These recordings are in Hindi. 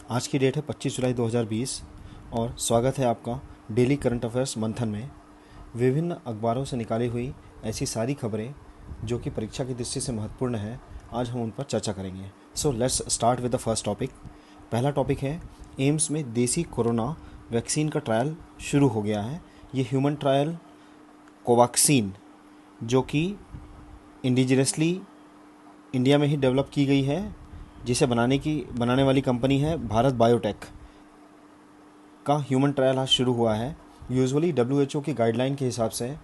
आज की डेट है 25 जुलाई 2020 और स्वागत है आपका डेली करंट अफेयर्स मंथन में। विभिन्न अखबारों से निकाली हुई ऐसी सारी खबरें जो कि परीक्षा की दृष्टि से महत्वपूर्ण है, आज हम उन पर चर्चा करेंगे। So let's start with the first topic. पहला टॉपिक है, एम्स में देसी कोरोना वैक्सीन का ट्रायल शुरू हो गया है। ये ह्यूमन ट्रायल कोवैक्सीन जो कि इंडिजिनसली इंडिया में ही डेवलप की गई है, जिसे बनाने वाली कंपनी है भारत बायोटेक का ह्यूमन ट्रायल आज शुरू हुआ है। यूजुअली WHO की गाइडलाइन के हिसाब से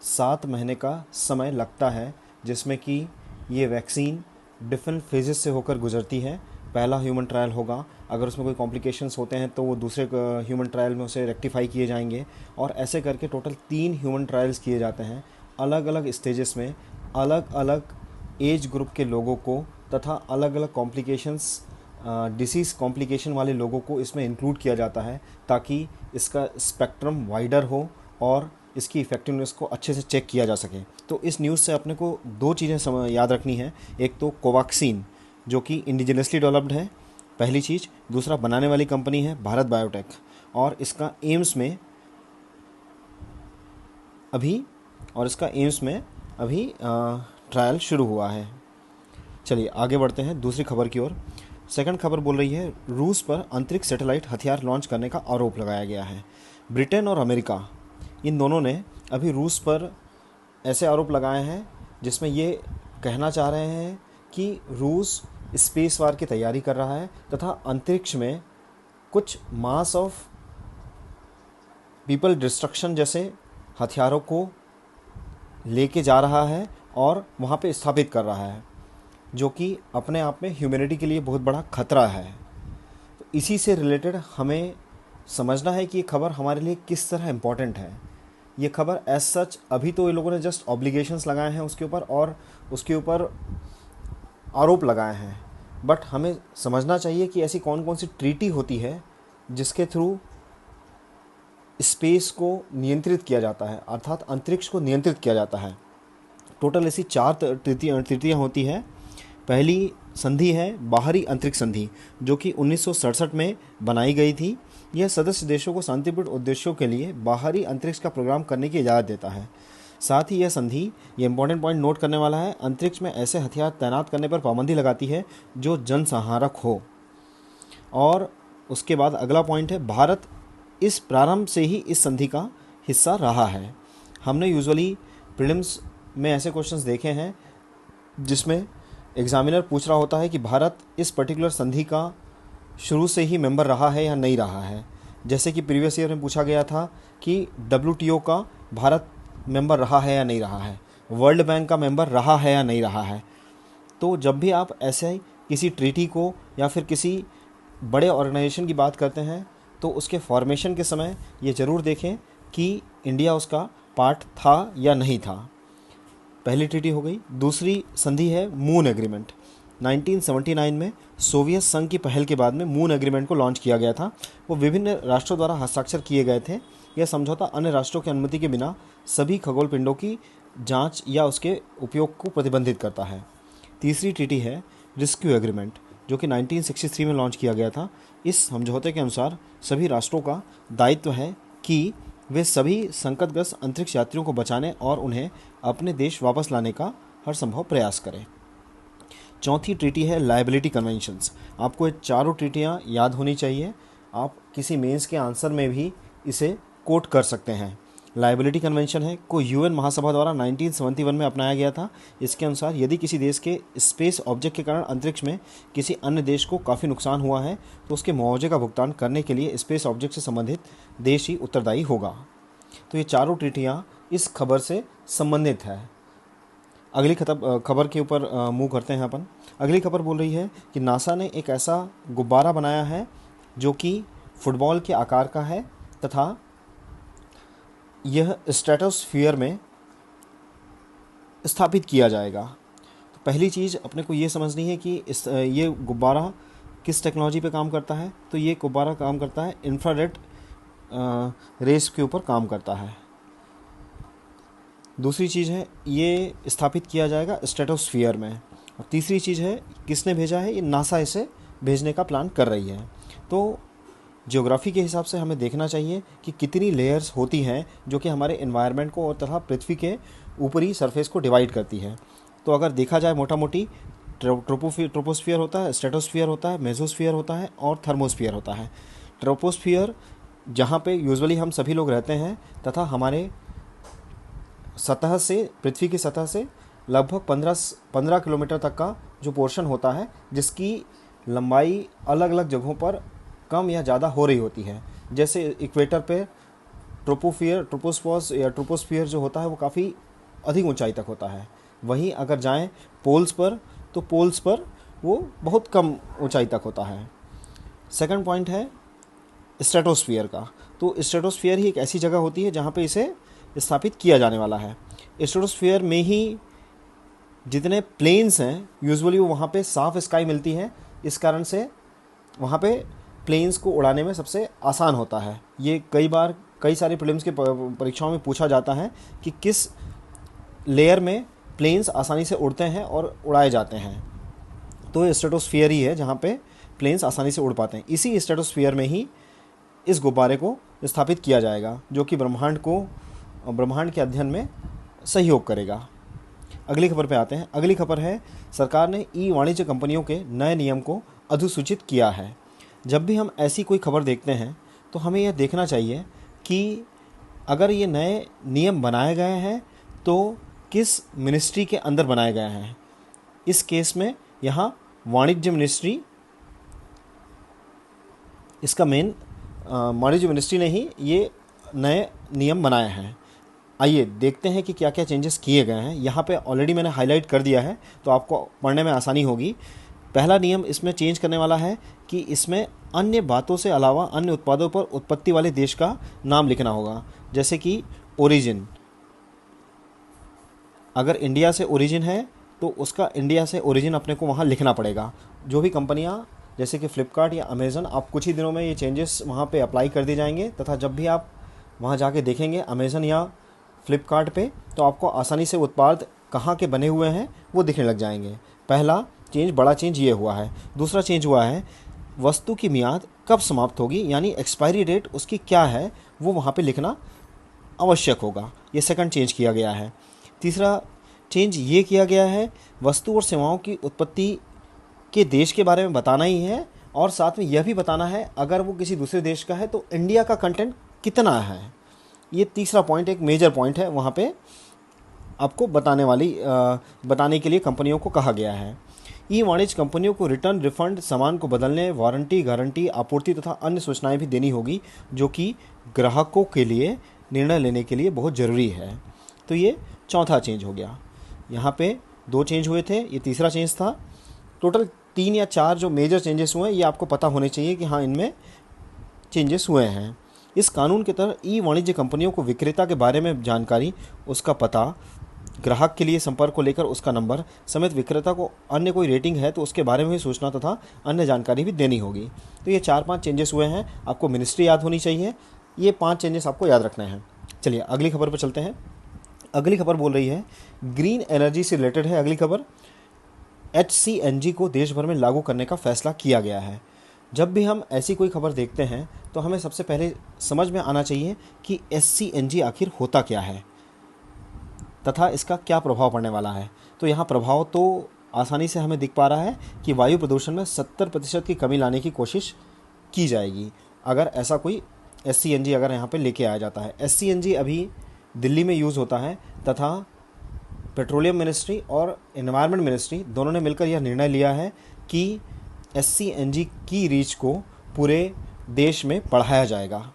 7 महीने का समय लगता है, जिसमें कि ये वैक्सीन डिफरेंट फेजेस से होकर गुजरती है। पहला ह्यूमन ट्रायल होगा, अगर उसमें कोई कॉम्प्लिकेशंस होते हैं तो वो दूसरे ह्यूमन ट्रायल में उसे रेक्टिफाई किए जाएंगे और ऐसे करके टोटल 3 ह्यूमन ट्रायल्स किए जाते हैं अलग अलग स्टेजेस में, अलग अलग एज ग्रुप के लोगों को तथा अलग अलग कॉम्प्लिकेशंस डिसीज़ कॉम्प्लिकेशन वाले लोगों को इसमें इंक्लूड किया जाता है, ताकि इसका स्पेक्ट्रम वाइडर हो और इसकी इफ़ेक्टिवनेस को अच्छे से चेक किया जा सके। तो इस न्यूज़ से अपने को 2 चीज़ें याद रखनी है। एक तो कोवैक्सीन जो कि इंडिजिनसली डेवलप्ड है, पहली चीज़। दूसरा, बनाने वाली कंपनी है भारत बायोटेक और इसका एम्स में अभी ट्रायल शुरू हुआ है। चलिए आगे बढ़ते हैं दूसरी खबर की ओर। सेकंड खबर बोल रही है, रूस पर अंतरिक्ष सैटेलाइट हथियार लॉन्च करने का आरोप लगाया गया है। ब्रिटेन और अमेरिका इन दोनों ने अभी रूस पर ऐसे आरोप लगाए हैं जिसमें ये कहना चाह रहे हैं कि रूस स्पेस वार की तैयारी कर रहा है तथा अंतरिक्ष में कुछ मास ऑफ पीपल डिस्ट्रक्शन जैसे हथियारों को लेके जा रहा है और वहाँ पे स्थापित कर रहा है, जो कि अपने आप में ह्यूमैनिटी के लिए बहुत बड़ा खतरा है। तो इसी से रिलेटेड हमें समझना है कि ये खबर हमारे लिए किस तरह इम्पोर्टेंट है। ये खबर एज सच अभी तो ये लोगों ने जस्ट ऑब्लिगेशंस लगाए हैं उसके ऊपर और उसके ऊपर आरोप लगाए हैं, बट हमें समझना चाहिए कि ऐसी कौन कौन सी ट्रीटी होती है जिसके थ्रू स्पेस को नियंत्रित किया जाता है, अर्थात अंतरिक्ष को नियंत्रित किया जाता है। टोटल ऐसी 4 ट्रीटियाँ होती है। पहली संधि है बाहरी अंतरिक्ष संधि, जो कि 1967 में बनाई गई थी। यह सदस्य देशों को शांतिपूर्ण उद्देश्यों के लिए बाहरी अंतरिक्ष का प्रोग्राम करने की इजाज़त देता है। साथ ही यह संधि, ये इंपॉर्टेंट पॉइंट नोट करने वाला है, अंतरिक्ष में ऐसे हथियार तैनात करने पर पाबंदी लगाती है जो जनसंहारक हो। और उसके बाद अगला पॉइंट है, भारत इस प्रारंभ से ही इस संधि का हिस्सा रहा है। हमने यूजुअली प्रीलिम्स में ऐसे क्वेश्चंस देखे हैं जिसमें एग्जामिनर पूछ रहा होता है कि भारत इस पर्टिकुलर संधि का शुरू से ही मेंबर रहा है या नहीं रहा है। जैसे कि प्रीवियस ईयर में पूछा गया था कि WTO का भारत मेंबर रहा है या नहीं रहा है, वर्ल्ड बैंक का मेंबर रहा है या नहीं रहा है। तो जब भी आप ऐसे किसी ट्रीटी को या फिर किसी बड़े ऑर्गेनाइजेशन की बात करते हैं तो उसके फॉर्मेशन के समय ये ज़रूर देखें कि इंडिया उसका पार्ट था या नहीं था। पहली ट्रीटी हो गई। दूसरी संधि है मून एग्रीमेंट। 1979 में सोवियत संघ की पहल के बाद में मून एग्रीमेंट को लॉन्च किया गया था। वो विभिन्न राष्ट्रों द्वारा हस्ताक्षर किए गए थे। यह समझौता अन्य राष्ट्रों की अनुमति के बिना सभी खगोल पिंडों की जांच या उसके उपयोग को प्रतिबंधित करता है। तीसरी ट्रीटी है रेस्क्यू एग्रीमेंट, जो कि 1963 में लॉन्च किया गया था। इस समझौते के अनुसार सभी राष्ट्रों का दायित्व है कि वे सभी संकटग्रस्त अंतरिक्ष यात्रियों को बचाने और उन्हें अपने देश वापस लाने का हर संभव प्रयास करें। चौथी ट्रीटी है लायबिलिटी कन्वेंशंस। आपको ये चारों ट्रीटियाँ याद होनी चाहिए। आप किसी मेंस के आंसर में भी इसे कोट कर सकते हैं। लायबिलिटी कन्वेंशन है को UN महासभा द्वारा 1971 में अपनाया गया था। इसके अनुसार यदि किसी देश के स्पेस ऑब्जेक्ट के कारण अंतरिक्ष में किसी अन्य देश को काफ़ी नुकसान हुआ है तो उसके मुआवजे का भुगतान करने के लिए स्पेस ऑब्जेक्ट से संबंधित देश ही उत्तरदायी होगा। तो ये चारों ट्रीटियाँ इस खबर से संबंधित है। अगली खबर के ऊपर मूव करते हैं अपन। अगली खबर बोल रही है कि नासा ने एक ऐसा गुब्बारा बनाया है जो कि फुटबॉल के आकार का है तथा यह स्ट्रेटोस्फीयर में स्थापित किया जाएगा। तो पहली चीज़ अपने को ये समझनी है कि ये गुब्बारा किस टेक्नोलॉजी पे काम करता है। तो ये गुब्बारा काम करता है इंफ्रारेड रेस के ऊपर काम करता है। दूसरी चीज़ है ये स्थापित किया जाएगा स्ट्रेटोस्फीयर में। और तीसरी चीज़ है किसने भेजा है, ये नासा इसे भेजने का प्लान कर रही है। तो ज्योग्राफी के हिसाब से हमें देखना चाहिए कि कितनी लेयर्स होती हैं जो कि हमारे एनवायरनमेंट को और तथा पृथ्वी के ऊपरी सरफेस को डिवाइड करती है। तो अगर देखा जाए मोटा मोटी ट्रोपोस्फियर होता है, स्ट्रेटोस्फियर होता है, मेसोस्फियर होता है और थर्मोस्फियर होता है। ट्रोपोस्फियर जहाँ पे यूजुअली हम सभी लोग रहते हैं तथा हमारे सतह से, पृथ्वी की सतह से लगभग 15 किलोमीटर तक का जो पोर्शन होता है, जिसकी लंबाई अलग अलग जगहों पर कम या ज़्यादा हो रही होती है। जैसे इक्वेटर पे ट्रोपोस्फियर जो होता है वो काफ़ी अधिक ऊंचाई तक होता है। वहीं अगर जाएं पोल्स पर, तो पोल्स पर वो बहुत कम ऊंचाई तक होता है। सेकंड पॉइंट है स्ट्रेटोस्फियर का। तो स्ट्रेटोस्फियर ही एक ऐसी जगह होती है जहाँ पे इसे स्थापित किया जाने वाला है। स्ट्रेटोस्फियर में ही जितने प्लेन्स हैं यूजुअली वो वहाँ पे साफ़ स्काई मिलती है, इस कारण से वहाँ पे प्लेन्स को उड़ाने में सबसे आसान होता है। ये कई सारे प्रीलिम्स के परीक्षाओं में पूछा जाता है कि किस लेयर में प्लेन्स आसानी से उड़ते हैं और उड़ाए जाते हैं। तो स्ट्रेटोस्फियर ही है जहाँ पे प्लेन्स आसानी से उड़ पाते हैं। इसी स्ट्रेटोस्फियर में ही इस गुब्बारे को स्थापित किया जाएगा जो कि ब्रह्मांड के अध्ययन में सहयोग करेगा। अगली खबर पे आते हैं। अगली खबर है, सरकार ने ई वाणिज्य कंपनियों के नए नियम को अधिसूचित किया है। जब भी हम ऐसी कोई खबर देखते हैं तो हमें यह देखना चाहिए कि अगर ये नए नियम बनाए गए हैं तो किस मिनिस्ट्री के अंदर बनाए गए हैं। इस केस में यहाँ वाणिज्य मिनिस्ट्री, इसका मेन वाणिज्य मिनिस्ट्री ने ही ये नए नियम बनाए हैं। आइए देखते हैं कि क्या क्या चेंजेस किए गए हैं। यहाँ पे ऑलरेडी मैंने हाईलाइट कर दिया है तो आपको पढ़ने में आसानी होगी। पहला नियम इसमें चेंज करने वाला है कि इसमें अन्य बातों से अलावा अन्य उत्पादों पर उत्पत्ति वाले देश का नाम लिखना होगा। जैसे कि ओरिजिन, अगर इंडिया से ओरिजिन है तो उसका इंडिया से ओरिजिन अपने को वहाँ लिखना पड़ेगा। जो भी कंपनियाँ जैसे कि फ्लिपकार्ट या अमेज़न, आप कुछ ही दिनों में ये चेंजेस वहाँ पे अप्लाई कर दिए जाएंगे तथा जब भी आप वहाँ जाके देखेंगे अमेज़न या फ्लिपकार्ट पे, तो आपको आसानी से उत्पाद कहाँ के बने हुए हैं वो दिखने लग जाएंगे। पहला चेंज, बड़ा चेंज ये हुआ है। दूसरा चेंज हुआ है वस्तु की मियाद कब समाप्त होगी, यानी एक्सपायरी डेट उसकी क्या है वो वहाँ पे लिखना आवश्यक होगा। ये सेकंड चेंज किया गया है। तीसरा चेंज ये किया गया है वस्तु और सेवाओं की उत्पत्ति के देश के बारे में बताना ही है और साथ में यह भी बताना है अगर वो किसी दूसरे देश का है तो इंडिया का कंटेंट कितना है। ये तीसरा पॉइंट एक मेजर पॉइंट है, वहाँ पे आपको बताने के लिए कंपनियों को कहा गया है। ई वाणिज्य कंपनियों को रिटर्न, रिफंड, सामान को बदलने, वारंटी, गारंटी, आपूर्ति तथा अन्य सूचनाएं भी देनी होगी जो कि ग्राहकों के लिए निर्णय लेने के लिए बहुत ज़रूरी है। तो ये चौथा चेंज हो गया। यहाँ पे 2 चेंज हुए थे, ये तीसरा चेंज था। टोटल 3 या 4 जो मेजर चेंजेस हुए हैं ये आपको पता होने चाहिए कि हाँ इनमें चेंजेस हुए हैं। इस कानून के तहत ई वाणिज्य कंपनियों को विक्रेता के बारे में जानकारी, उसका पता, ग्राहक के लिए संपर्क को लेकर उसका नंबर समेत विक्रेता को अन्य कोई रेटिंग है तो उसके बारे में भी सूचना तथा अन्य जानकारी भी देनी होगी। तो ये 4-5 चेंजेस हुए हैं। आपको मिनिस्ट्री याद होनी चाहिए। ये 5 चेंजेस आपको याद रखने हैं। चलिए अगली खबर पर चलते हैं। अगली खबर बोल रही है ग्रीन एनर्जी से रिलेटेड है। अगली खबर, HCNG को देश भर में लागू करने का फैसला किया गया है। जब भी हम ऐसी कोई खबर देखते हैं तो हमें सबसे पहले समझ में आना चाहिए कि HCNG आखिर होता क्या है तथा इसका क्या प्रभाव पड़ने वाला है। तो यहाँ प्रभाव तो आसानी से हमें दिख पा रहा है कि वायु प्रदूषण में 70% की कमी लाने की कोशिश की जाएगी अगर ऐसा कोई HCNG अगर यहाँ पे लेके आया जाता है। HCNG अभी दिल्ली में यूज़ होता है तथा पेट्रोलियम मिनिस्ट्री और एनवायरनमेंट मिनिस्ट्री दोनों ने मिलकर यह निर्णय लिया है कि HCNG की रीच को पूरे देश में बढ़ाया जाएगा।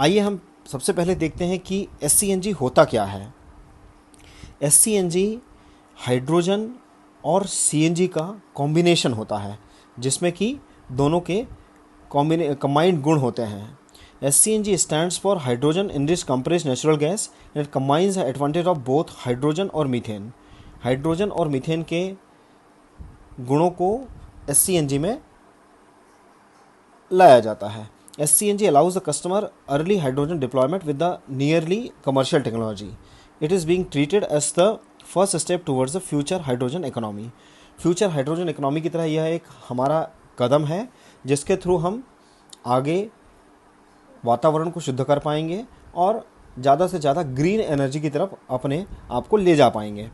आइए हम सबसे पहले देखते हैं कि HCNG होता क्या है। HCNG हाइड्रोजन और CNG का कॉम्बिनेशन होता है जिसमें कि दोनों के कंबाइंड गुण होते हैं। HCNG stands for hydrogen enriched compressed natural gas and it combines the advantage of both hydrogen और मीथेन। हाइड्रोजन और मीथेन के गुणों को HCNG में लाया जाता है। HCNG allows the customer early hydrogen deployment with the nearly commercial technology. It is being treated as the first step towards the future hydrogen economy. Future hydrogen economy की तरह यह एक हमारा कदम है जिसके थ्रू हम आगे वातावरण को शुद्ध कर पाएंगे और ज़्यादा से ज़्यादा ग्रीन एनर्जी की तरफ अपने आप को ले जा पाएंगे।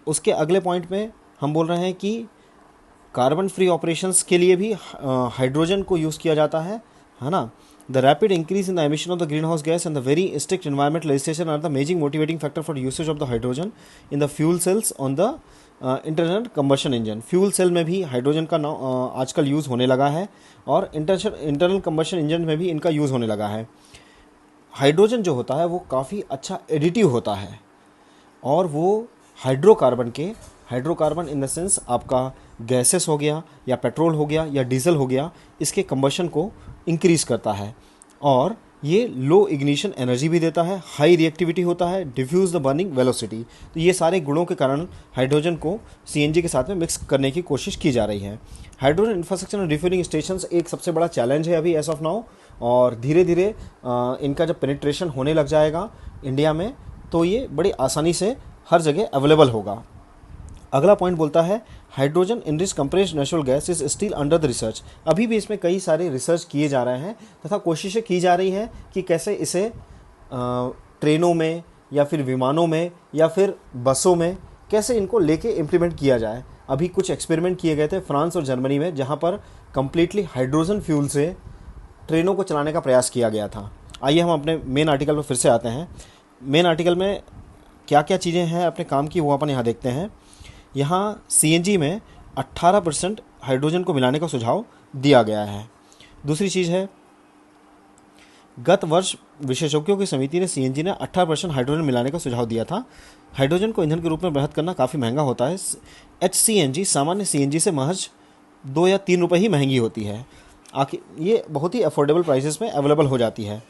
उसके अगले पॉइंट में हम बोल रहे हैं कि कार्बन फ्री ऑपरेशंस के लिए भी हाइड्रोजन को यूज़ किया जाता है ना। The rapid increase in the emission of the green house gas and the very strict environmental legislation are the major motivating factor for usage of the hydrogen in the fuel cells on the internal combustion engine. Fuel cell में भी हाइड्रोजन का आजकल यूज़ होने लगा है और इंटरनल कंबशन इंजन में भी इनका यूज़ होने लगा है। हाइड्रोजन जो होता है वो काफ़ी अच्छा एडिटिव होता है और वो हाइड्रोकार्बन इन द सेंस आपका गैसेस हो गया या पेट्रोल हो गया या डीजल हो गया, इसके कंबशन को इंक्रीज़ करता है और ये लो इग्निशन एनर्जी भी देता है, हाई रिएक्टिविटी होता है, डिफ्यूज़ द बर्निंग वेलोसिटी। तो ये सारे गुणों के कारण हाइड्रोजन को सीएनजी के साथ में मिक्स करने की कोशिश की जा रही है। Hydrogen infrastructure and refuelling stations एक सबसे बड़ा चैलेंज है अभी एज ऑफ नाउ, और धीरे धीरे इनका जब पेनिट्रेशन होने लग जाएगा इंडिया में तो ये बड़ी आसानी से हर जगह अवेलेबल होगा। अगला पॉइंट बोलता है hydrogen enrich compressed natural gas is still under the research. अभी भी इसमें कई सारे रिसर्च किए जा रहे हैं तथा कोशिशें की जा रही हैं कि कैसे इसे ट्रेनों में या फिर विमानों में या फिर बसों में कैसे इनको लेके इम्प्लीमेंट किया जाए। अभी कुछ एक्सपेरिमेंट किए गए थे फ्रांस और जर्मनी में, जहाँ पर कंप्लीटली हाइड्रोजन फ्यूल से ट्रेनों को चलाने का प्रयास किया गया था। आइए हम अपने मेन आर्टिकल पर फिर से आते हैं। मेन आर्टिकल में क्या क्या चीज़ें हैं अपने काम की वो अपन यहाँ देखते हैं। यहाँ सीएनजी में 18% हाइड्रोजन को मिलाने का सुझाव दिया गया है। दूसरी चीज़ है, गत वर्ष विशेषज्ञों की समिति ने सीएनजी ने 18% हाइड्रोजन मिलाने का सुझाव दिया था। हाइड्रोजन को ईंधन के रूप में व्यवहार करना काफ़ी महंगा होता है। एचसीएनजी सामान्य सीएनजी से महज 2 या 3 रुपये ही महंगी होती है। आखिर ये बहुत ही अफोर्डेबल प्राइसेस में अवेलेबल हो जाती है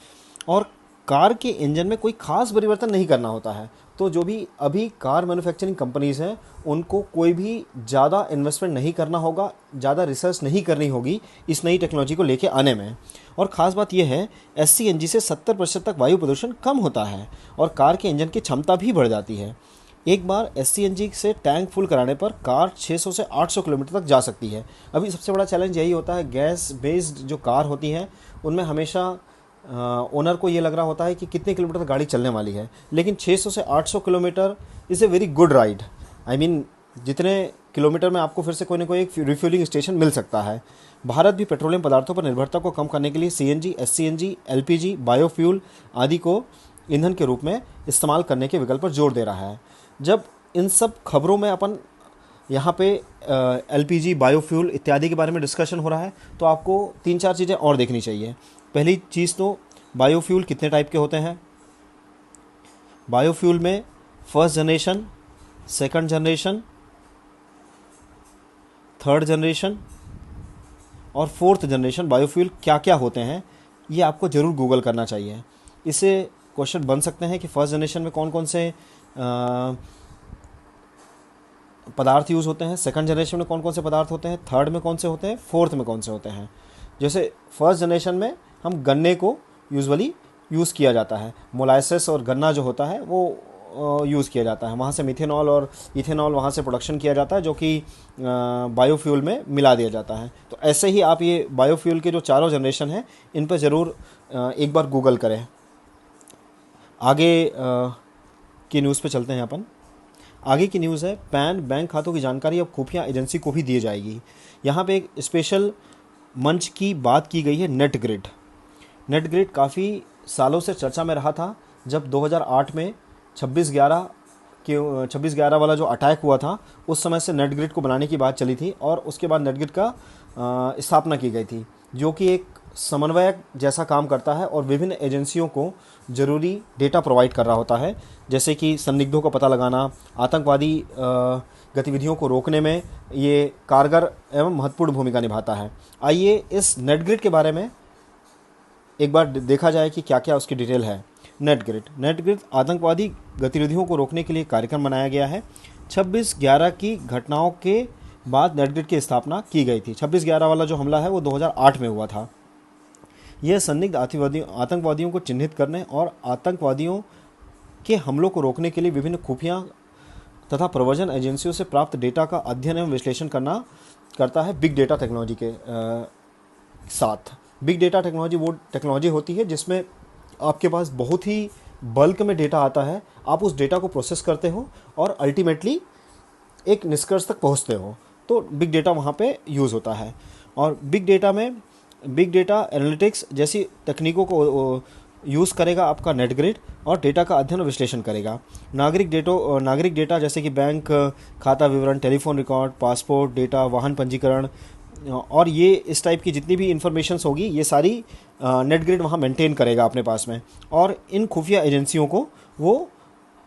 और कार के इंजन में कोई खास परिवर्तन नहीं करना होता है। तो जो भी अभी कार मैन्युफैक्चरिंग कंपनीज़ हैं उनको कोई भी ज़्यादा इन्वेस्टमेंट नहीं करना होगा, ज़्यादा रिसर्च नहीं करनी होगी इस नई टेक्नोलॉजी को लेके आने में। और ख़ास बात यह है एससीएनजी से 70% तक वायु प्रदूषण कम होता है और कार के इंजन की क्षमता भी बढ़ जाती है। एक बार एससीएनजी से टैंक फुल कराने पर कार 600 से 800 किलोमीटर तक जा सकती है। अभी सबसे बड़ा चैलेंज यही होता है, गैस बेस्ड जो कार होती हैं उनमें हमेशा ओनर को ये लग रहा होता है कि कितने किलोमीटर गाड़ी चलने वाली है, लेकिन 600 से 800 kilometre is a very good ride. I mean जितने किलोमीटर में आपको फिर से कोई ना कोई एक रिफ्यूलिंग स्टेशन मिल सकता है। भारत भी पेट्रोलियम पदार्थों पर निर्भरता को कम करने के लिए सीएनजी, एससीएनजी, एलपीजी, बायोफ्यूल आदि को ईंधन के रूप में इस्तेमाल करने के विकल्प पर जोर दे रहा है। जब इन सब खबरों में अपन यहाँ पे एलपीजी, बायोफ्यूल इत्यादि के बारे में डिस्कशन हो रहा है तो आपको 3-4 चीज़ें और देखनी चाहिए। पहली चीज़ तो बायोफ्यूल कितने टाइप के होते हैं। बायोफ्यूल में first generation, second generation, third generation और फोर्थ जनरेशन बायोफ्यूल क्या क्या होते हैं ये आपको ज़रूर गूगल करना चाहिए। इससे क्वेश्चन बन सकते हैं कि फर्स्ट जनरेशन में कौन कौन से पदार्थ यूज़ होते हैं, सेकंड जनरेशन में कौन कौन से पदार्थ होते हैं, थर्ड में कौन से होते हैं, फोर्थ में कौन से होते हैं। जैसे फर्स्ट जनरेशन में हम गन्ने को यूजुअली यूज़ किया जाता है, मोलाइसेस और गन्ना जो होता है वो यूज़ किया जाता है, वहाँ से मिथेनॉल और इथेनॉल वहाँ से प्रोडक्शन किया जाता है जो कि बायोफ्यूल में मिला दिया जाता है। तो ऐसे ही आप ये बायोफ्यूल के जो चारों जनरेशन हैं इन पर ज़रूर एक बार गूगल करें। आगे की न्यूज़ पे चलते हैं अपन। आगे की न्यूज़ है पैन बैंक खातों की जानकारी अब खुफिया एजेंसी को भी दी जाएगी। यहाँ पे एक स्पेशल मंच की बात की गई है, नेट ग्रिड। नेट ग्रिड काफ़ी सालों से चर्चा में रहा था। जब 2008 में 26/11 वाला जो अटैक हुआ था उस समय से नेट ग्रिड को बनाने की बात चली थी और उसके बाद नेट ग्रिड का स्थापना की गई थी जो कि एक समन्वयक जैसा काम करता है और विभिन्न एजेंसियों को ज़रूरी डेटा प्रोवाइड कर रहा होता है, जैसे कि संदिग्धों का पता लगाना, आतंकवादी गतिविधियों को रोकने में ये कारगर एवं महत्वपूर्ण भूमिका निभाता है। आइए इस नेट ग्रिड के बारे में एक बार देखा जाए कि क्या क्या उसकी डिटेल है। नेट ग्रिड आतंकवादी गतिविधियों को रोकने के लिए कार्यक्रम बनाया गया है। 26/11 की घटनाओं के बाद नेट ग्रिड की स्थापना की गई थी। 26/11 वाला जो हमला है वो 2008 में हुआ था। यह संदिग्ध आतंकवादियों को चिन्हित करने और आतंकवादियों के हमलों को रोकने के लिए विभिन्न खुफिया तथा प्रवर्तन एजेंसियों से प्राप्त डेटा का अध्ययन एवं विश्लेषण करना करता है बिग डेटा टेक्नोलॉजी के साथ। बिग डेटा टेक्नोलॉजी वो टेक्नोलॉजी होती है जिसमें आपके पास बहुत ही बल्क में डेटा आता है, आप उस डेटा को प्रोसेस करते हो और अल्टीमेटली एक निष्कर्ष तक पहुंचते हो, तो बिग डेटा वहाँ पे यूज़ होता है। और बिग डेटा में बिग डेटा एनालिटिक्स जैसी तकनीकों को यूज़ करेगा आपका नेटग्रिड, और डेटा का अध्ययन और विश्लेषण करेगा। नागरिक डेटा जैसे कि बैंक खाता विवरण, टेलीफोन रिकॉर्ड, पासपोर्ट डेटा, वाहन पंजीकरण, और ये इस टाइप की जितनी भी इंफॉर्मेशंस होगी ये सारी नेटग्रिड वहाँ मेंटेन करेगा अपने पास में, और इन खुफिया एजेंसियों को वो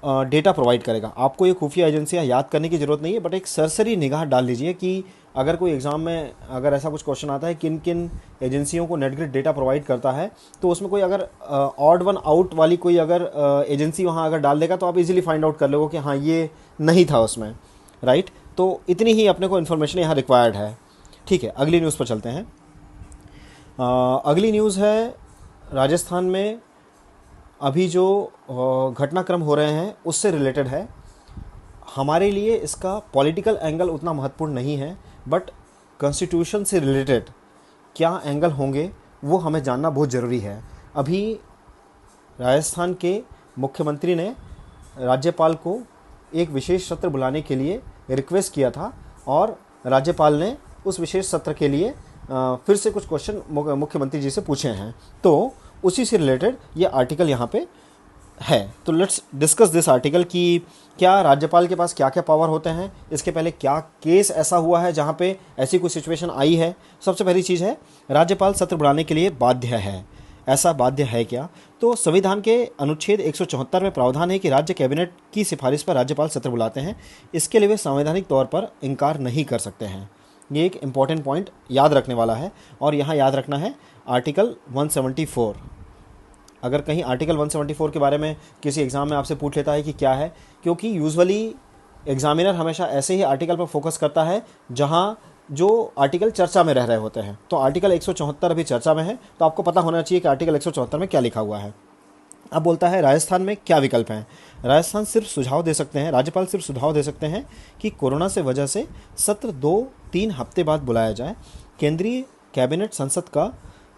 डेटा प्रोवाइड करेगा। आपको ये खुफिया एजेंसियाँ याद करने की ज़रूरत नहीं है, बट एक सरसरी निगाह डाल लीजिए कि अगर कोई एग्ज़ाम में अगर ऐसा कुछ क्वेश्चन आता है किन किन एजेंसियों को नेटग्रिड डेटा प्रोवाइड करता है, तो उसमें कोई अगर ऑड वन आउट वाली कोई अगर एजेंसी वहाँ अगर डाल देगा तो आप इजीली फाइंड आउट कर लोगे कि हाँ ये नहीं था उसमें, राइट। तो इतनी ही अपने को इन्फॉर्मेशन यहाँ रिक्वायर्ड है। ठीक है, अगली न्यूज़ पर चलते हैं। अगली न्यूज़ है राजस्थान में अभी जो घटनाक्रम हो रहे हैं उससे रिलेटेड है। हमारे लिए इसका पॉलिटिकल एंगल उतना महत्वपूर्ण नहीं है, बट कॉन्स्टिट्यूशन से रिलेटेड क्या एंगल होंगे वो हमें जानना बहुत ज़रूरी है। अभी राजस्थान के मुख्यमंत्री ने राज्यपाल को एक विशेष सत्र बुलाने के लिए रिक्वेस्ट किया था, और राज्यपाल ने उस विशेष सत्र के लिए फिर से कुछ क्वेश्चन मुख्यमंत्री जी से पूछे हैं, तो उसी से रिलेटेड ये आर्टिकल यहाँ पे है। तो लेट्स डिस्कस दिस आर्टिकल कि क्या राज्यपाल के पास क्या क्या पावर होते हैं, इसके पहले क्या केस ऐसा हुआ है जहाँ पे ऐसी कोई सिचुएशन आई है। सबसे पहली चीज़ है, राज्यपाल सत्र बुलाने के लिए बाध्य है। ऐसा बाध्य है क्या? तो संविधान के अनुच्छेद 174 में प्रावधान है कि राज्य कैबिनेट की सिफारिश पर राज्यपाल सत्र बुलाते हैं। इसके लिए वे संवैधानिक तौर पर इनकार नहीं कर सकते हैं। ये एक इम्पॉर्टेंट पॉइंट याद रखने वाला है, और यहाँ याद रखना है आर्टिकल 174। अगर कहीं आर्टिकल 174 के बारे में किसी एग्ज़ाम में आपसे पूछ लेता है कि क्या है, क्योंकि यूजुअली एग्जामिनर हमेशा ऐसे ही आर्टिकल पर फोकस करता है जहाँ जो आर्टिकल चर्चा में रह रहे होते हैं। तो आर्टिकल 174 अभी चर्चा में है, तो आपको पता होना चाहिए कि आर्टिकल 174 में क्या लिखा हुआ है। अब बोलता है राजस्थान में क्या विकल्प हैं। राजस्थान सिर्फ सुझाव दे सकते हैं, राज्यपाल सिर्फ सुझाव दे सकते हैं कि कोरोना से वजह से सत्र 2-3 हफ्ते बाद बुलाया जाए। केंद्रीय कैबिनेट संसद का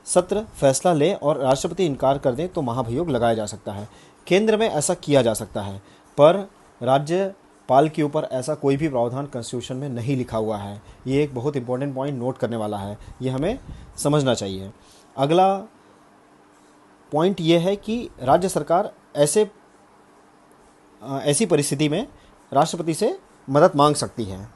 सत्र फैसला ले और राष्ट्रपति इनकार कर दें तो महाभियोग लगाया जा सकता है। केंद्र में ऐसा किया जा सकता है, पर राज्यपाल के ऊपर ऐसा कोई भी प्रावधान कॉन्स्टिट्यूशन में नहीं लिखा हुआ है। ये एक बहुत इंपॉर्टेंट पॉइंट नोट करने वाला है, ये हमें समझना चाहिए। अगला पॉइंट ये है कि राज्य सरकार ऐसी परिस्थिति में राष्ट्रपति से मदद मांग सकती है।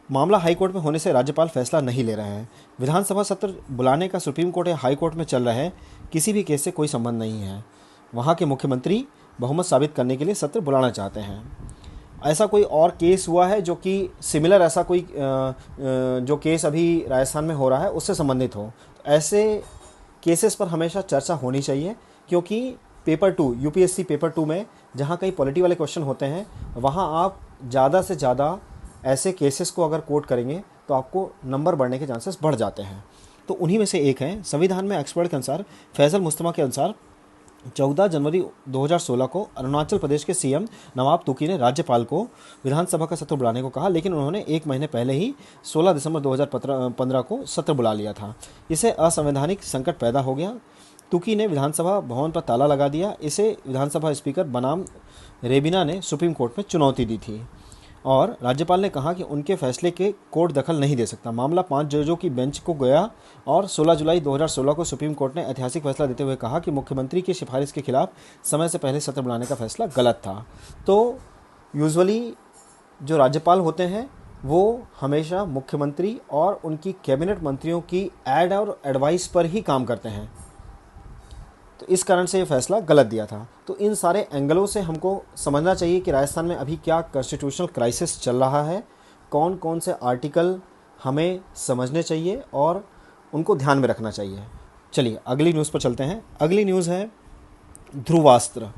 मामला हाईकोर्ट में होने से राज्यपाल फैसला नहीं ले रहे हैं। विधानसभा सत्र बुलाने का सुप्रीम कोर्ट या हाईकोर्ट में चल रहे किसी भी केस से कोई संबंध नहीं है। वहाँ के मुख्यमंत्री बहुमत साबित करने के लिए सत्र बुलाना चाहते हैं। ऐसा कोई और केस हुआ है जो कि सिमिलर ऐसा कोई जो केस अभी राजस्थान में हो रहा है उससे संबंधित हो, ऐसे केसेस पर हमेशा चर्चा होनी चाहिए, क्योंकि पेपर 2 यूपीएससी पेपर 2 में जहाँ कई पॉलिटी वाले क्वेश्चन होते हैं वहाँ आप ज़्यादा से ज़्यादा ऐसे केसेस को अगर कोट करेंगे तो आपको नंबर बढ़ने के चांसेस बढ़ जाते हैं। तो उन्हीं में से एक है, संविधान में एक्सपर्ट के अनुसार फैसल मुस्तफा के अनुसार 14 जनवरी 2016 को अरुणाचल प्रदेश के सीएम नवाब तुकी ने राज्यपाल को विधानसभा का सत्र बुलाने को कहा, लेकिन उन्होंने एक महीने पहले ही 16 दिसंबर 2015 को सत्र बुला लिया था। इसे असंवैधानिक संकट पैदा हो गया। तुकी ने विधानसभा भवन पर ताला लगा दिया। इसे विधानसभा स्पीकर बनाम रेबिना ने सुप्रीम कोर्ट में चुनौती दी थी, और राज्यपाल ने कहा कि उनके फैसले के कोर्ट दखल नहीं दे सकता। मामला 5 जजों की बेंच को गया, और 16 जुलाई 2016 को सुप्रीम कोर्ट ने ऐतिहासिक फैसला देते हुए कहा कि मुख्यमंत्री की सिफारिश के खिलाफ समय से पहले सत्र बुलाने का फैसला गलत था। तो यूजुअली जो राज्यपाल होते हैं वो हमेशा मुख्यमंत्री और उनकी कैबिनेट मंत्रियों की एड और एडवाइस पर ही काम करते हैं, तो इस कारण से ये फैसला गलत दिया था। तो इन सारे एंगलों से हमको समझना चाहिए कि राजस्थान में अभी क्या कॉन्स्टिट्यूशनल क्राइसिस चल रहा है, कौन कौन से आर्टिकल हमें समझने चाहिए और उनको ध्यान में रखना चाहिए। चलिए अगली न्यूज़ पर चलते हैं। अगली न्यूज़ है ध्रुवास्त्र।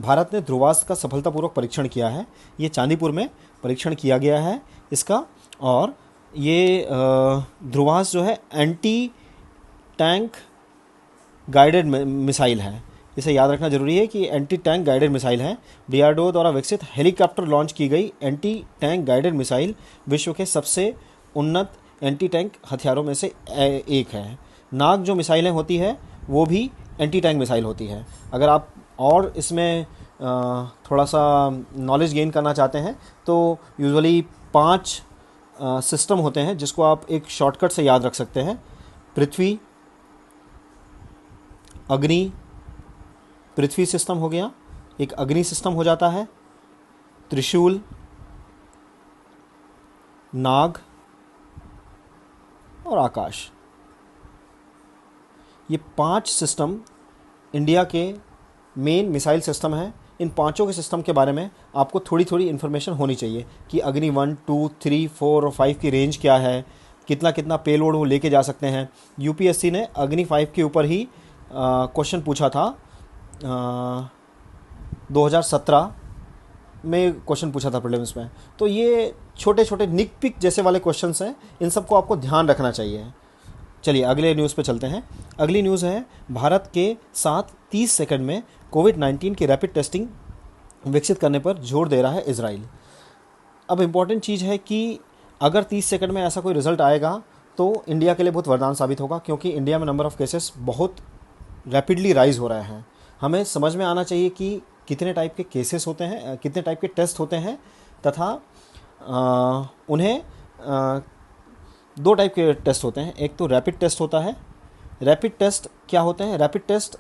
भारत ने ध्रुवास्त्र का सफलतापूर्वक परीक्षण किया है। ये चांदीपुर में परीक्षण किया गया है इसका, और ये ध्रुवास्त्र जो है एंटी टैंक गाइडेड मिसाइल है। इसे याद रखना जरूरी है कि एंटी टैंक गाइडेड मिसाइल है। डीआरडीओ द्वारा विकसित हेलीकॉप्टर लॉन्च की गई एंटी टैंक गाइडेड मिसाइल विश्व के सबसे उन्नत एंटी टैंक हथियारों में से एक है। नाग जो मिसाइलें होती है वो भी एंटी टैंक मिसाइल होती है। अगर आप और इसमें थोड़ा सा नॉलेज गेन करना चाहते हैं तो यूजुअली 5 सिस्टम होते हैं जिसको आप एक शॉर्टकट से याद रख सकते हैं। पृथ्वी, अग्नि, पृथ्वी सिस्टम हो गया, एक अग्नि सिस्टम हो जाता है, त्रिशूल, नाग और आकाश। ये 5 सिस्टम इंडिया के मेन मिसाइल सिस्टम हैं। इन पांचों के सिस्टम के बारे में आपको थोड़ी थोड़ी इन्फॉर्मेशन होनी चाहिए कि अग्नि 1, 2, 3, 4 और 5 की रेंज क्या है, कितना कितना पेलोड वो लेके जा सकते हैं। यूपीएससी ने अग्नि 5 के ऊपर ही क्वेश्चन पूछा था, 2017 में क्वेश्चन पूछा था प्रीलिम्स में। तो ये छोटे छोटे निक पिक जैसे वाले क्वेश्चंस हैं, इन सबको आपको ध्यान रखना चाहिए। चलिए अगले न्यूज़ पे चलते हैं। अगली न्यूज़ है, भारत के साथ 30 सेकंड में कोविड-19 की रैपिड टेस्टिंग विकसित करने पर जोर दे रहा है इजराइल। अब इम्पॉर्टेंट चीज़ है कि अगर 30 सेकंड में ऐसा कोई रिजल्ट आएगा तो इंडिया के लिए बहुत वरदान साबित होगा, क्योंकि इंडिया में नंबर ऑफ़ केसेस बहुत रैपिडली राइज हो रहे हैं। हमें समझ में आना चाहिए कि कितने टाइप के केसेस होते हैं, कितने टाइप के टेस्ट होते हैं, तथा उन्हें 2 टाइप के टेस्ट होते हैं। एक तो रैपिड टेस्ट होता है। रैपिड टेस्ट क्या होते हैं? रैपिड टेस्ट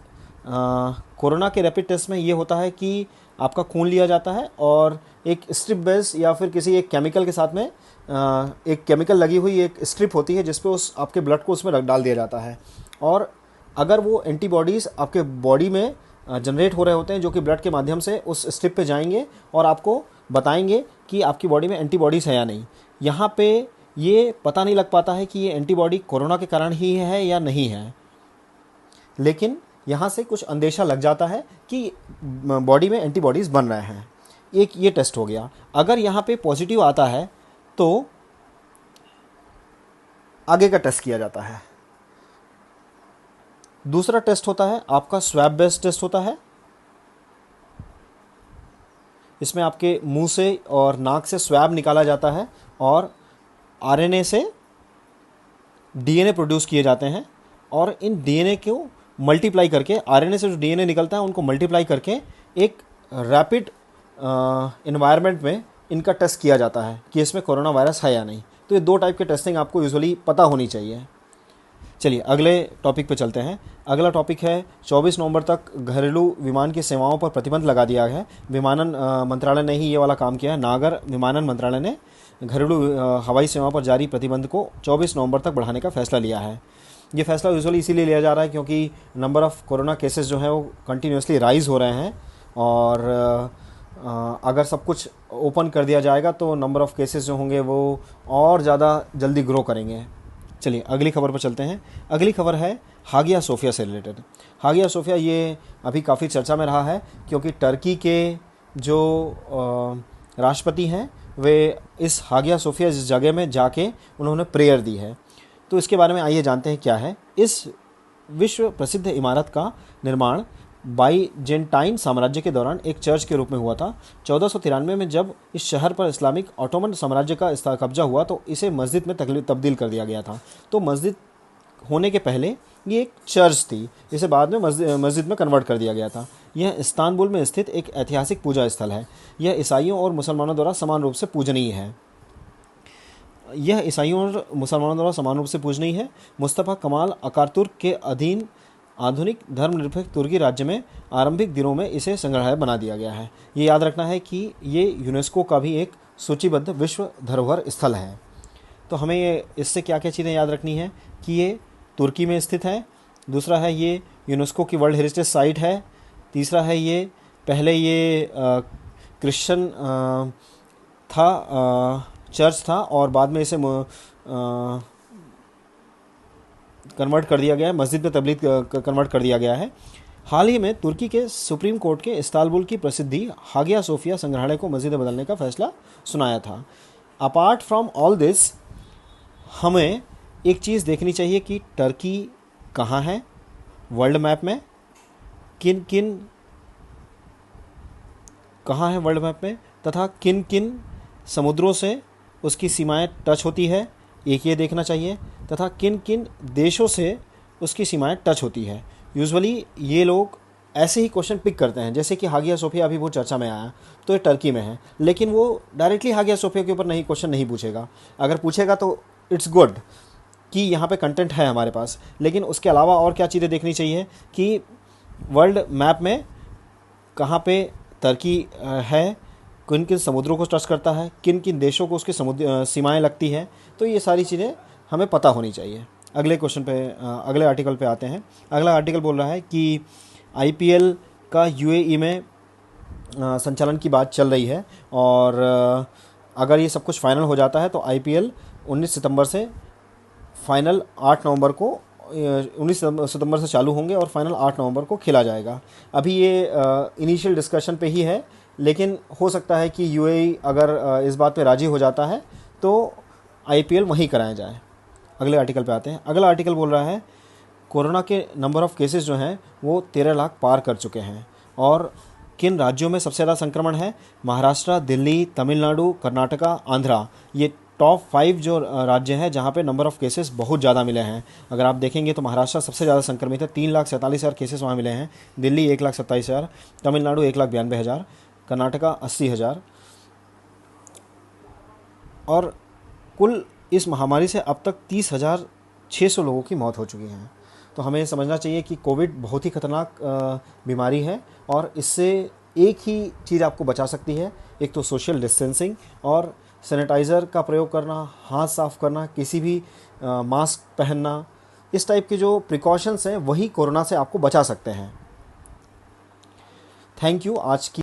कोरोना के रैपिड टेस्ट में ये होता है कि आपका खून लिया जाता है और एक स्ट्रिप बेस या फिर किसी एक केमिकल के साथ में एक केमिकल लगी हुई एक स्ट्रिप होती है जिस पे उस आपके ब्लड को उसमें डाल दिया जाता है, और अगर वो एंटीबॉडीज़ आपके बॉडी में जनरेट हो रहे होते हैं जो कि ब्लड के माध्यम से उस स्ट्रिप पे जाएंगे और आपको बताएंगे कि आपकी बॉडी में एंटीबॉडीज़ है या नहीं। यहाँ पे ये पता नहीं लग पाता है कि ये एंटीबॉडी कोरोना के कारण ही है या नहीं है, लेकिन यहाँ से कुछ अंदेशा लग जाता है कि बॉडी में एंटीबॉडीज़ बन रहे हैं। एक ये टेस्ट हो गया। अगर यहाँ पे पॉजिटिव आता है तो आगे का टेस्ट किया जाता है। दूसरा टेस्ट होता है आपका स्वैब बेस्ड टेस्ट होता है। इसमें आपके मुंह से और नाक से स्वैब निकाला जाता है और आरएनए से डीएनए प्रोड्यूस किए जाते हैं, और इन डीएनए को मल्टीप्लाई करके, आरएनए से जो डीएनए निकलता है उनको मल्टीप्लाई करके एक रैपिड इन्वायरमेंट में इनका टेस्ट किया जाता है कि इसमें कोरोना वायरस है या नहीं। तो ये 2 टाइप के टेस्टिंग आपको यूजुअली पता होनी चाहिए। चलिए अगले टॉपिक पे चलते हैं। अगला टॉपिक है 24 नवंबर तक घरेलू विमान की सेवाओं पर प्रतिबंध लगा दिया है। विमानन मंत्रालय ने ही ये वाला काम किया है। नागर विमानन मंत्रालय ने घरेलू हवाई सेवाओं पर जारी प्रतिबंध को 24 नवंबर तक बढ़ाने का फैसला लिया है। ये फैसला यूजुअली इसीलिए लिया जा रहा है क्योंकि नंबर ऑफ़ कोरोना केसेस जो हैं वो कंटिन्यूसली राइज़ हो रहे हैं, और अगर सब कुछ ओपन कर दिया जाएगा तो नंबर ऑफ़ केसेस जो होंगे वो और ज़्यादा जल्दी ग्रो करेंगे। चलिए अगली खबर पर चलते हैं। अगली खबर है हागिया सोफिया से रिलेटेड। हागिया सोफिया ये अभी काफ़ी चर्चा में रहा है क्योंकि टर्की के जो राष्ट्रपति हैं वे इस हागिया सोफिया इस जगह में जाके उन्होंने प्रेयर दी है। तो इसके बारे में आइए जानते हैं क्या है। इस विश्व प्रसिद्ध इमारत का निर्माण बाइजेंटाइन साम्राज्य के दौरान एक चर्च के रूप में हुआ था। 1493 में जब इस शहर पर इस्लामिक ऑटोमन साम्राज्य का कब्जा हुआ तो इसे मस्जिद में तब्दील कर दिया गया था। तो मस्जिद होने के पहले ये एक चर्च थी, इसे बाद में मस्जिद में कन्वर्ट कर दिया गया था। यह इस्तांबुल में स्थित एक ऐतिहासिक पूजा स्थल है। यह ईसाइयों और मुसलमानों द्वारा समान रूप से पूजनीय है। मुस्तफ़ा कमाल अतातुर्क के अधीन आधुनिक धर्मनिरपेक्ष तुर्की राज्य में आरंभिक दिनों में इसे संग्रहालय बना दिया गया है। ये याद रखना है कि ये यूनेस्को का भी एक सूचीबद्ध विश्व धरोहर स्थल है। तो हमें ये इससे क्या क्या चीज़ें याद रखनी है कि ये तुर्की में स्थित है, दूसरा है ये यूनेस्को की वर्ल्ड हेरिटेज साइट है, तीसरा है ये पहले ये क्रिश्चियन था, चर्च था और बाद में इसे कन्वर्ट कर दिया गया है, मस्जिद में तब्दील कन्वर्ट कर दिया गया है। हाल ही में तुर्की के सुप्रीम कोर्ट के इस्तांबुल की प्रसिद्धि हागिया सोफिया संग्रहालय को मस्जिद में बदलने का फैसला सुनाया था। अपार्ट फ्रॉम ऑल दिस, हमें एक चीज़ देखनी चाहिए कि टर्की कहाँ है वर्ल्ड मैप में, किन किन कहाँ है वर्ल्ड मैप में, तथा किन किन समुद्रों से उसकी सीमाएं टच होती है, एक ये देखना चाहिए, तथा किन किन देशों से उसकी सीमाएं टच होती है। यूजुअली ये लोग ऐसे ही क्वेश्चन पिक करते हैं, जैसे कि हागिया सोफिया अभी वो चर्चा में आया, तो ये टर्की में है, लेकिन वो डायरेक्टली हागिया सोफिया के ऊपर नहीं क्वेश्चन नहीं पूछेगा। अगर पूछेगा तो इट्स गुड कि यहाँ पे कंटेंट है हमारे पास, लेकिन उसके अलावा और क्या चीज़ें देखनी चाहिए कि वर्ल्ड मैप में कहाँ पे टर्की है, किन किन समुद्रों को टच करता है, किन किन देशों को उसकी समुद्र सीमाएँ लगती हैं, तो ये सारी चीज़ें हमें पता होनी चाहिए। अगले क्वेश्चन पे अगले आर्टिकल पे आते हैं। अगला आर्टिकल बोल रहा है कि आईपीएल का यूएई में संचालन की बात चल रही है, और अगर ये सब कुछ फाइनल हो जाता है तो आईपीएल 19 सितंबर से फाइनल 8 नवंबर को 19 सितंबर से चालू होंगे और फाइनल 8 नवंबर को खेला जाएगा। अभी ये इनिशियल डिस्कशन पे ही है, लेकिन हो सकता है कि यूएई अगर इस बात पे राज़ी हो जाता है तो आईपीएल वहीं कराया जाए। अगले आर्टिकल पे आते हैं। अगला आर्टिकल बोल रहा है कोरोना के नंबर ऑफ़ केसेस जो हैं वो 13 लाख पार कर चुके हैं, और किन राज्यों में सबसे ज़्यादा संक्रमण है। महाराष्ट्र, दिल्ली, तमिलनाडु, कर्नाटका, आंध्रा, ये टॉप 5 जो राज्य हैं जहाँ पे नंबर ऑफ़ केसेस बहुत ज़्यादा मिले हैं। अगर आप देखेंगे तो महाराष्ट्र सबसे ज़्यादा संक्रमित है, 3,47,000 केसेस वहाँ मिले हैं। दिल्ली 1,27,000, तमिलनाडु 1,92,000, कर्नाटका 80,000, और कुल इस महामारी से अब तक 30,600 लोगों की मौत हो चुकी है। तो हमें समझना चाहिए कि कोविड बहुत ही खतरनाक बीमारी है, और इससे एक ही चीज़ आपको बचा सकती है, एक तो सोशल डिस्टेंसिंग और सैनिटाइज़र का प्रयोग करना, हाथ साफ़ करना, किसी भी मास्क पहनना, इस टाइप के जो प्रिकॉशंस हैं वही कोरोना से आपको बचा सकते हैं। Thank you. आज की